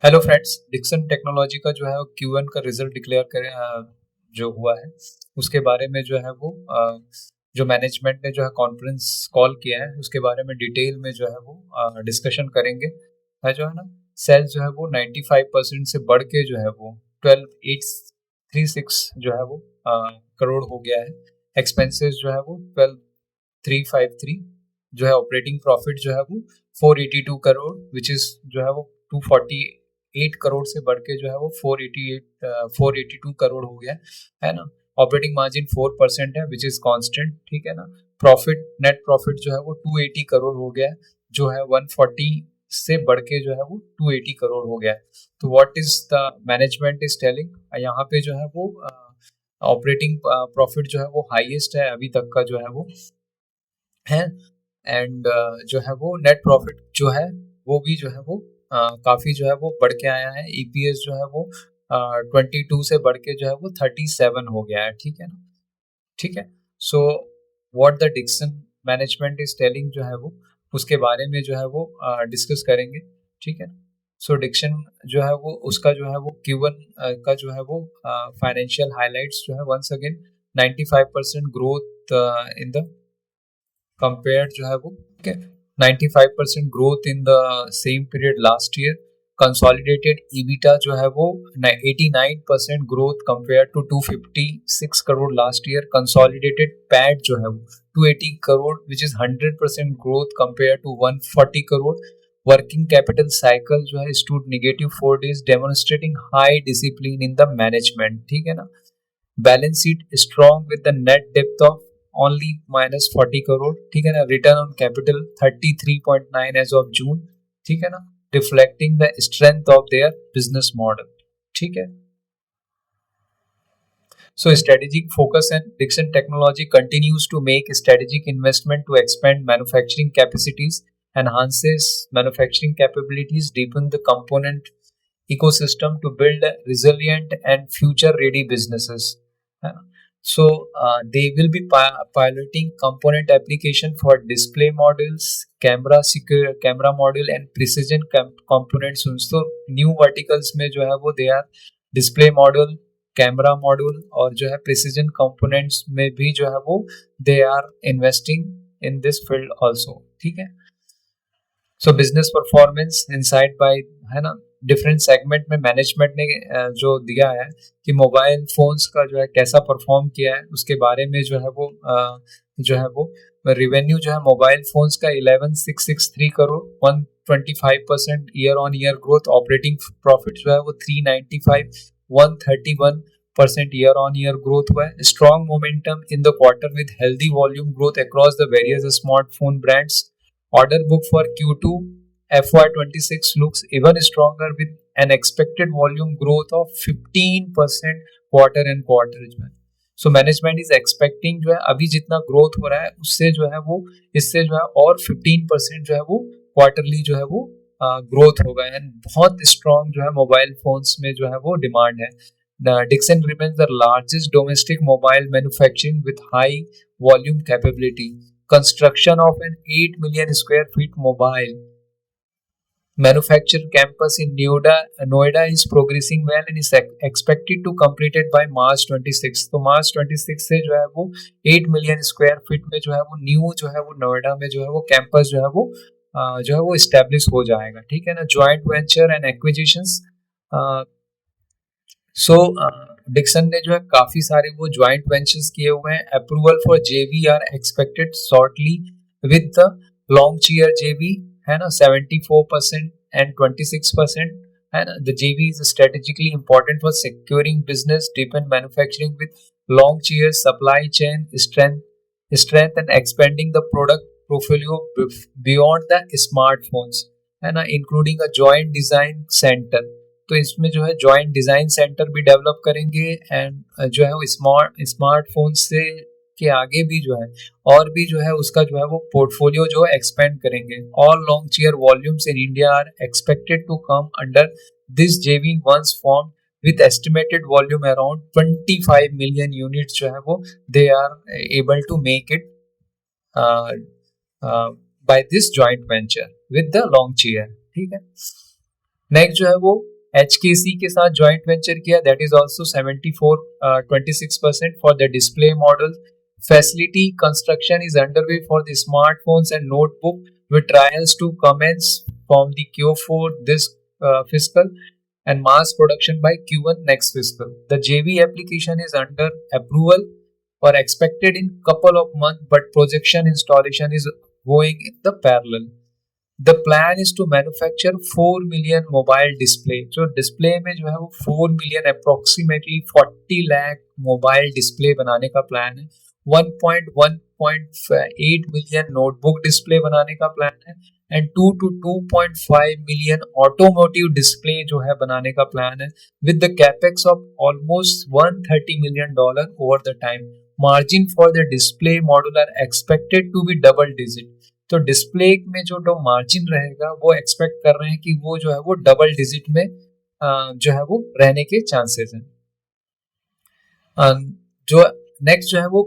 Hello friends, Dixon technology का जो है Q1 का रिजल्ट डिक्लेयर करे जो हुआ है उसके बारे में जो है वो जो मैनेजमेंट ने जो है कॉन्फ्रेंस कॉल किया है उसके बारे में डिटेल में जो है वो डिस्कशन करेंगे। है जो है ना, सेल्स जो है वो 95% से बढ़ के जो है वो 12,836 जो है वो करोड़ हो गया है। एक्सपेंसेस जो है वो 12,353 जो है। ऑपरेटिंग प्रॉफिट जो है वो 482 करोड़ विच इज जो है वो 248 करोड़ से बढ़ के जो है वो 482 करोड़ हो गया है ना। ऑपरेटिंग मार्जिन 4% है विच इज कांस्टेंट, ठीक है ना। प्रॉफिट, नेट प्रॉफिट जो है वो 280 करोड़ हो गया है, जो है 140 से बढ़ के जो है वो 280 करोड़ हो गया है। तो what is the management is telling, यहाँ पे जो है वो ऑपरेटिंग प्रॉफिट जो है वो हाईएस्ट है अभी तक का जो है वो है। एंड जो है वो नेट प्रॉफिट जो है वो भी जो है वो काफी जो है वो बढ़ के आया है। ईपीएस जो है वो 22 से बढ़ के जो है वो 37 हो गया है, ठीक है ना। ठीक है। So what the Dixon management is telling जो है वो उसके बारे में जो है वो डिस्कस करेंगे, ठीक है। सो डिक्शन जो है वो उसका जो है वो Q1 का जो है वो फाइनेंशियल हाइलाइट्स जो है once again 95% growth in the compared जो है वो, okay, 95% growth in the same period last year. Consolidated EBITDA जो है वो 89% growth compared to 256 crore last year. Consolidated PAT जो है वो 280 crore which is 100% growth compared to 140 crore. Working capital cycle जो है stood negative 4 days, demonstrating high discipline in the management, ठीक है ना। Balance sheet strong with the net depth of only -40 crore, ठीक है ना। Return on capital 33.9 as of June, ठीक है ना, reflecting the strength of their business model, ठीक है। So strategic focus, and Dixon Technology continues to make strategic investment to expand manufacturing capacities, enhances manufacturing capabilities, deepen the component ecosystem to build resilient and future-ready businesses. So they will be piloting component application for display models, camera module, and precision components. So new verticals में जो है वो they are display model, camera module और जो है precision components में भी जो है वो they are investing in this field also, ठीक है। So business performance inside by, है ना, डिफरेंट सेगमेंट में मैनेजमेंट ने जो दिया है कि मोबाइल फोन्स का जो है कैसा परफॉर्म किया है उसके बारे में जो है वो रेवेन्यू जो है मोबाइल फोन्स का 11,663 crore, 125% year on year growth. Operating profit जो है वो 395, 131% ईयर ऑन ईयर ग्रोथ हुआ है। Strong momentum in the quarter with healthy volume growth across the various smartphone brands. Order book for Q2 FY26 looks even stronger with an expected volume growth of 15% quarter and quarter जो है। So management is expecting जो है अभी जितना growth हो रहा है उससे जो है वो इससे जो है और 15% जो है वो क्वार्टरली जो है वो ग्रोथ होगा। एंड बहुत स्ट्रॉन्ग जो है मोबाइल फोन्स में जो है वो डिमांड है। Dixon remains the largest domestic mobile manufacturing with high volume capability. Construction of an 8 million square feet mobile manufacturing campus in Noida is progressing well and is expected to completed by March 26। तो March 26 से जो है वो 8 million square feet में जो है वो new जो है वो नोएडा में जो है वो कैंपस जो है वो इस्टेब्लिश हो जाएगा, ठीक है ना। Joint venture and acquisitions, so Dixon ने जो है काफी सारे वो ज्वाइंट वेंचर्स किए हुए हैं। Approval for JV are expected shortly with the long year JV, है ना, 74% एंड 26%, है ना। द जेवी is strategically important for securing business depend manufacturing with long year supply chain strength and expanding the product portfolio beyond the smartphones, है ना, including a joint design centre. तो इसमें जो है जॉइंट डिजाइन सेंटर भी develop करेंगे and जो है वो स्मार्टफोन से के आगे भी जो है और भी जो है उसका जो है वो पोर्टफोलियो जो है एक्सपेंड करेंगे। All long year volumes in India are expected to come under this JV once form with estimated volume around 25 million units जो है वो they are able to make it uh, by this joint venture with the Longcheer, ठीक है। Next जो है वो HKC के साथ जॉइंट वेंचर किया, that is also 26% for the display model. Facility construction is underway for the smartphones and notebook with trials to commence from the Q4 this fiscal and mass production by Q1 next fiscal. The JV application is under approval or expected in couple of months, but projection installation is going in the parallel. The plan is to manufacture 4 million mobile display. जो display में जो है वो 4 million approximately 40 lakh mobile display बनाने का plan है. 1.8 million notebook display बनाने का प्लान है and 2 to 2.5 million automotive display जो है बनाने का प्लान है with the capex of almost $130 million over the time. Margin for the display module are expected to be double digit. तो डिस्प्ले में जो मार्जिन रहेगा वो एक्सपेक्ट कर रहे हैं कि वो जो है वो डबल डिजिट में जो है वो रहने के चांसेस हैं. जो नेक्स्ट जो है वो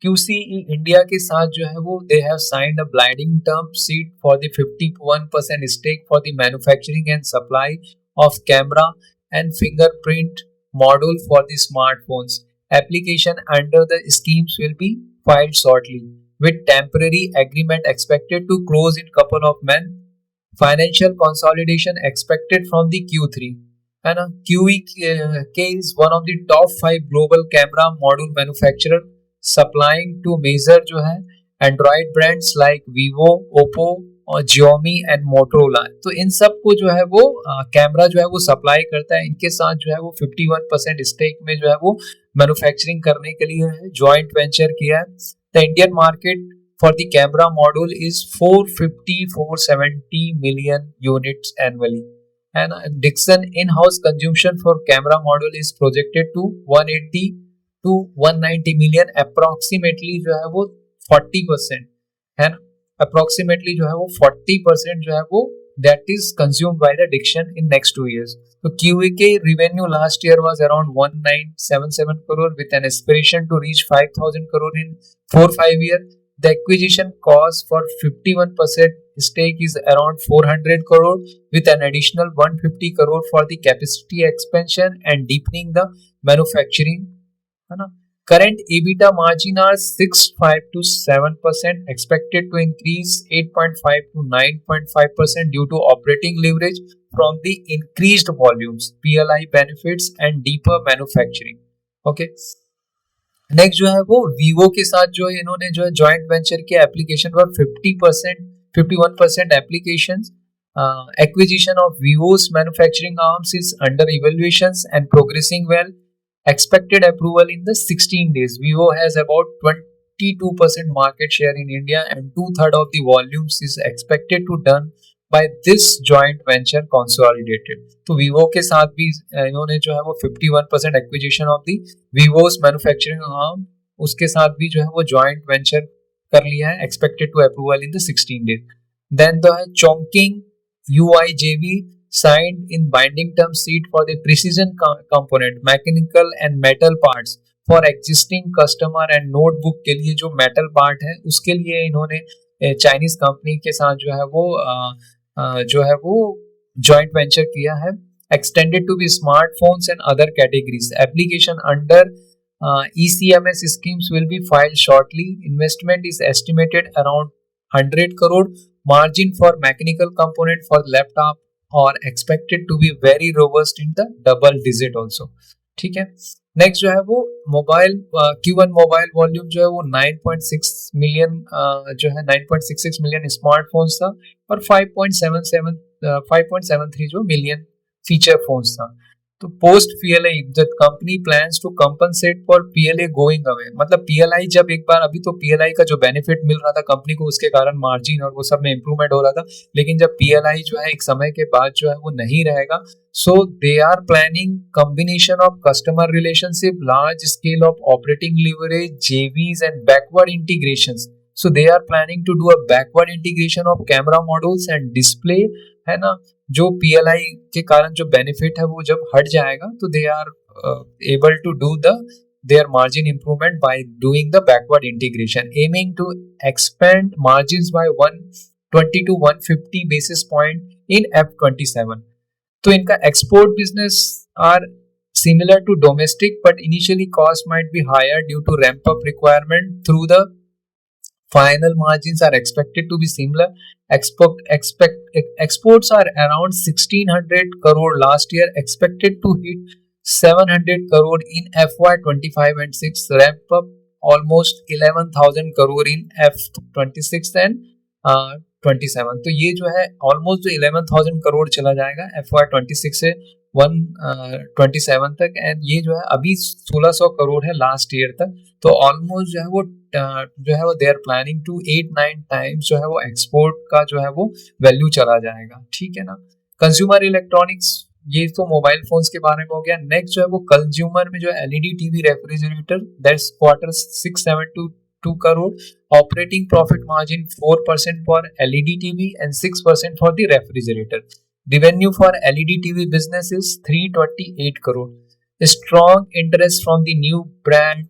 QCE इंडिया के साथ जो है वो they have signed a blinding term sheet for the 51% stake for the manufacturing and supply of camera and fingerprint module for the smartphones. Application under the schemes will be filed shortly with temporary agreement expected to close in couple of months. Financial consolidation expected from the Q3. है ना. QEK is one of the top 5 global camera module manufacturer supplying to major जो है Android brands like Vivo, Oppo और Xiaomi and Motorola. तो इन सब को जो है वो कैमरा जो है वो सप्लाई करता है. इनके साथ जो है वो 51% स्टेक में जो है वो मैन्युफैक्चरिंग करने के लिए जॉइंट वेंचर किया है. The Indian market for the camera module is 450-470 million units annually. है ना. Dixon in-house consumption for camera module is projected to 180 to 190 million approximately जो है वो 40% है ना. अप्रोक्सीमेटली जो है वो 40% जो है वो that is consumed by the Dixon in next 2 years. So QEK revenue last year was around 1977 crore with an aspiration to reach 5,000 crore in 4-5 years. The acquisition cost for 51% stake is around 400 crore with an additional 150 crore for the capacity expansion and deepening the manufacturing. है ना. Current EBITDA margin are 6.5 to 7%, expected to increase 8.5 to 9.5% due to operating leverage from the increased volumes, PLI benefits and deeper manufacturing. Okay. Next जो है वो Vivo के साथ जो इन्होंने जो है जॉइंट वेंचर के एप्लीकेशन पर 51% applications. Acquisition of Vivo's manufacturing arms is under evaluations and progressing well. Expected approval in the 16 days. Vivo has about 22% market share in India and 2/3 of the volumes is expected to done by this joint venture consolidated. तो Vivo के साथ भी इन्होंने जो है वो 51% acquisition of the Vivo's manufacturing arm उसके साथ भी जो है वो joint venture कर लिया है. Expected to approval in the 16 days. Then the Chongqing UI JV signed in binding term sheet for the precision component, mechanical and metal parts for existing customer and notebook के लिए जो metal part है उसके लिए इन्होंने Chinese company के साथ जो है वो joint venture किया है. Extended to be smartphones and other categories. Application under ECMS schemes will be filed shortly. Investment is estimated around 100 crore. Margin for mechanical component for laptop और expected to be very robust in the double digit also. ठीक है. Next जो है वो mobile Q1 mobile volume जो है वो 9.6 million जो है 9.66 मिलियन स्मार्टफोन्स था और 5.73 जो मिलियन फीचर फोन्स था. तो post PLI the company plans to compensate for PLI going away. मतलब PLI जब एक बार अभी तो PLI का जो बेनिफिट मिल रहा था कंपनी को उसके कारण मार्जिन और वो सब में इंप्रूवमेंट हो रहा था, लेकिन जब PLI जो है एक समय के बाद जो है वो नहीं रहेगा, so they are planning combination of customer relationship, large scale of operating leverage, JVs and backward integrations. So they are planning to do a backward integration of camera modules and display, है ना. जो PLI के कारण जो benefit है वो जब हट जाएगा तो they are able to do their margin improvement by doing the backward integration, aiming to expand margins by 120 to 150 basis point in F27. तो इनका export business are similar to domestic, but initially cost might be higher due to ramp up requirement. Through the final margins are expected to be similar. Exports are around 1600 crore last year, expected to hit 700 crore in FY25 and 6, ramp up almost 11,000 crore in F26 and 27. तो ये जो है almost जो 11,000 करोड़ चला जाएगा FY26 से 127 तक, and ये जो है अभी 1600 करोड़ है लास्ट ईयर तक. तो ऑलमोस्ट जो है वो they are planning to 8-9 times जो है वो एक्सपोर्ट का जो है वो वैल्यू चला जाएगा. ठीक है ना. कंज्यूमर इलेक्ट्रॉनिक्स, ये तो मोबाइल फोन्स के बारे में हो गया. नेक्स्ट जो है वो कंज्यूमर में जो LED TV refrigerator, that's quarter 672 crore. Operating profit margin 4% for LED TV and 6% for the refrigerator. Revenue for LED TV business is 328 crore. Strong interest from the new brand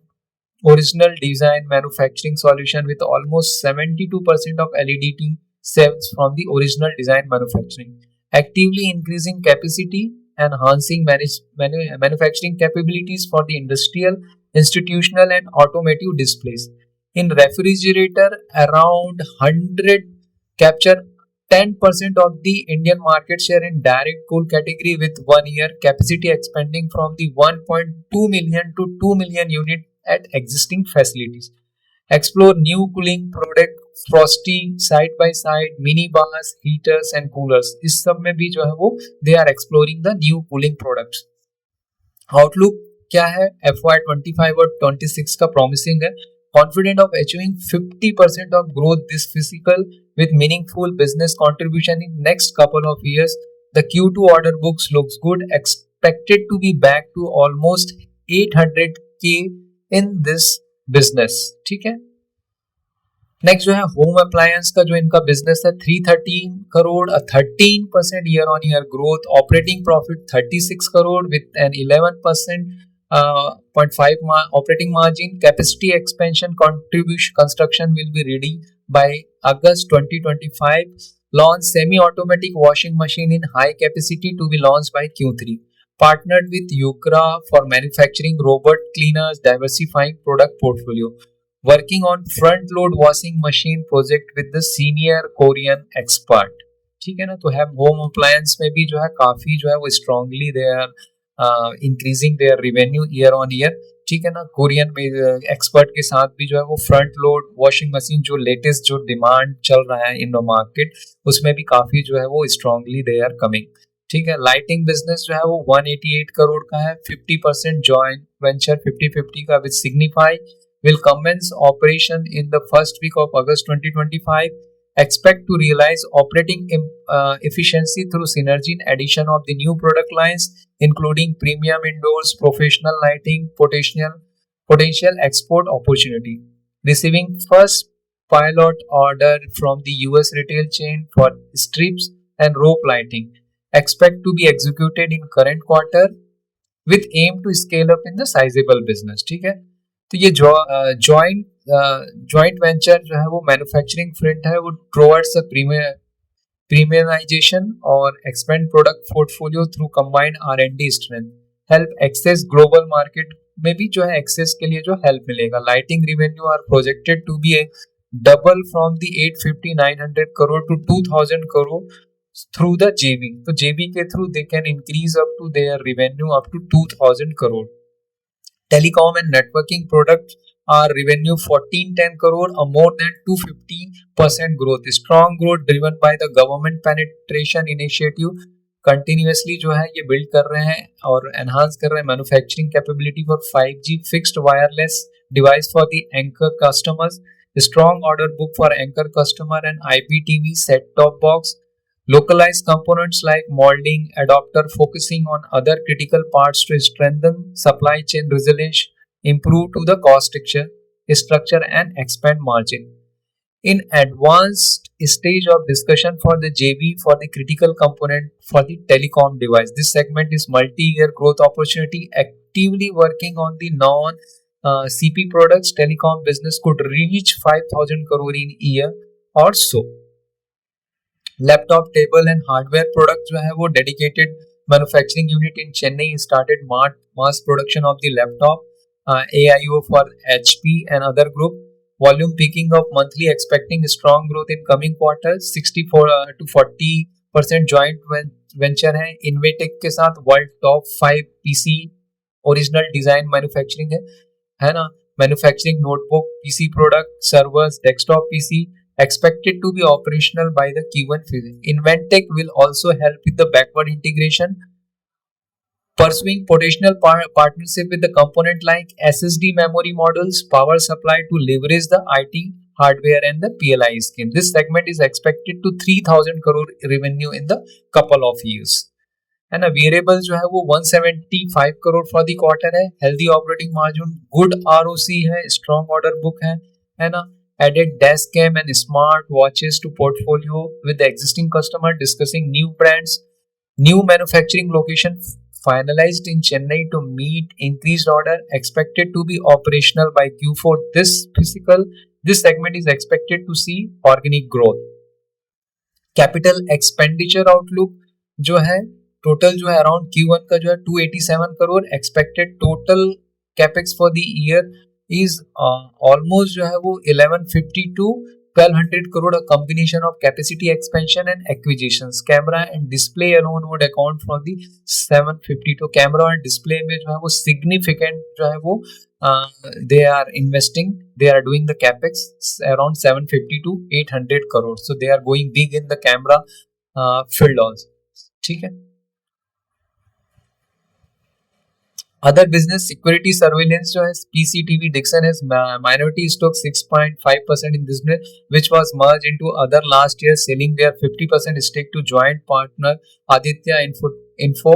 original design manufacturing solution with almost 72% of LED TV sales from the original design manufacturing. Actively increasing capacity, enhancing manufacturing capabilities for the industrial, institutional and automotive displays. In refrigerator, around 100 capture 10% of the Indian market share in direct cool category with 1 year capacity expanding from the 1.2 million to 2 million unit at existing facilities. Explore new cooling product, frosty, side by side, mini bars, heaters and coolers. इस सब में भी जो है वो they are exploring the new cooling products. Outlook क्या है? FY25 और 26 का promising है. Confident of achieving 50% of growth this fiscal with meaningful business contribution in next couple of years. The Q2 order books looks good, expected to be back to almost 800k in this business. ठीक है. Next जो है home appliance का जो इनका business है 313 crore, 13% year on year growth. Operating profit 36 crore with an 11% 0.5 operating margin. Capacity expansion contribution construction will be ready by August 2025. Launch semi-automatic washing machine in high capacity to be launched by Q3. Partnered with Yukra for manufacturing robot cleaners, diversifying product portfolio. Working on front load washing machine project with the senior Korean expert. ठीक है ना. तो है home appliance में भी जो है काफी जो है वो strongly they are increasing their revenue year on year. ठीक है ना. कोरियन में एक्सपर्ट के साथ भी जो है वो फ्रंट लोड वॉशिंग मशीन जो लेटेस्ट जो डिमांड चल रहा है इन द मार्केट, उसमें भी काफी जो है वो स्ट्रांगली दे आर कमिंग. ठीक है. लाइटिंग बिजनेस जो है वो 188 करोड़ का है. 50% जॉइंट वेंचर 50-50 का with signify will commence operation in the first week of August 2025. Expect to realize operating efficiency through synergy in addition of the new product lines, including premium indoors, professional lighting, potential export opportunity. Receiving first pilot order from the US retail chain for strips and rope lighting. Expect to be executed in current quarter with aim to scale up in the sizable business. ठीक है. तो ये joint venture जो है वो manufacturing front है वो towards premiumization और expand product portfolio through combined R&D strength. Help access global market में भी जो है एक्सेस के लिए जो हेल्प मिलेगा. Lighting revenue are projected to be double from the 850-900 crore to 2000 crore through the JV. तो JV के थ्रू they can increase up to their revenue up to 2000 crore. Telecom and networking products are revenue 1410 crore, a more than 250% growth. Strong growth driven by the government penetration initiative. Continuously जो है ये build कर रहे हैं और enhance कर रहे हैं manufacturing capability for 5G fixed wireless device for the anchor customers. Strong order book for anchor customer and IPTV set-top box. Localized components like molding, adapter, focusing on other critical parts to strengthen supply chain resilience, improve to the cost structure and expand margin. In advanced stage of discussion for the JV for the critical component for the telecom device. This segment is multi-year growth opportunity. Actively working on the non-CP products. Telecom business could reach 5,000 crore in year or so. Laptop table and hardware product जो है वो dedicated manufacturing unit in Chennai started mass production of the laptop AIO for HP and other group. Volume picking up monthly, expecting strong growth in coming quarters. 64 to 40% joint venture है इन्वेटेक के साथ. World top 5 PC original design manufacturing है ना. Manufacturing notebook, PC product, servers, desktop PC, expected to be operational by the Q1 phase. Inventec will also help with the backward integration, pursuing potential partnership with the component like SSD memory models, power supply to leverage the IT hardware and the PLI scheme. This segment is expected to 3000 crore revenue in the couple of years. है ना. Variable जो है वो 175 crore for the quarter है. Healthy operating margin, good ROC है, strong order book है ना. Added desk cam and smart watches to portfolio with the existing customer, discussing new brands. New manufacturing location finalized in Chennai to meet increased order, expected to be operational by Q4 this segment is expected to see organic growth. Capital expenditure outlook जो है total जो है around Q1 का जो है 287 crore. Expected total capex for the year is almost जो है वो 1150 to 1200 crore. A combination of capacity expansion and acquisitions. Camera and display alone would account for the 750. तो कैमरा और डिस्प्ले में जो है वो सिग्निफिकेंट जो है वो they are investing, they are doing the capex around 750 to 800 crore. So they are going big in the camera field also. ठीक है. Other business, security surveillance जो है PCTV Dixon has minority stock 6.5% in this business, which was merged into other last year, selling their 50% stake to joint partner Aditya Info,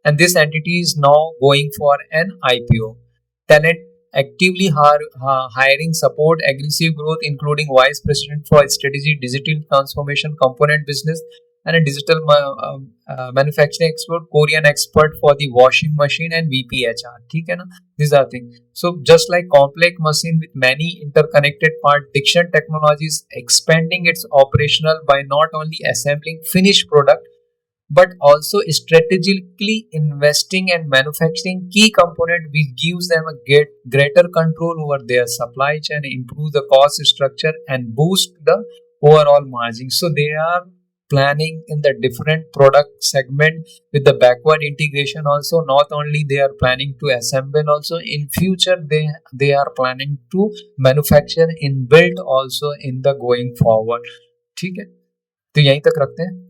and this entity is now going for an IPO. Talent actively hiring, support aggressive growth, including vice president for strategy, digital transformation, component business, and a digital manufacturing expert, Korean expert for the washing machine, and VP HR. ठीक है ना. These are things. So just like complex machine with many interconnected parts, Diction Technologies expanding its operational by not only assembling finished product but also strategically investing and manufacturing key component, which gives them a greater control over their supply chain, improve the cost structure and boost the overall margin. So they are planning in the different product segment with the backward integration also. Not only they are planning to assemble, also in future they are planning to manufacture in build also in the going forward. ठीक है, तो यहीं तक रखते हैं.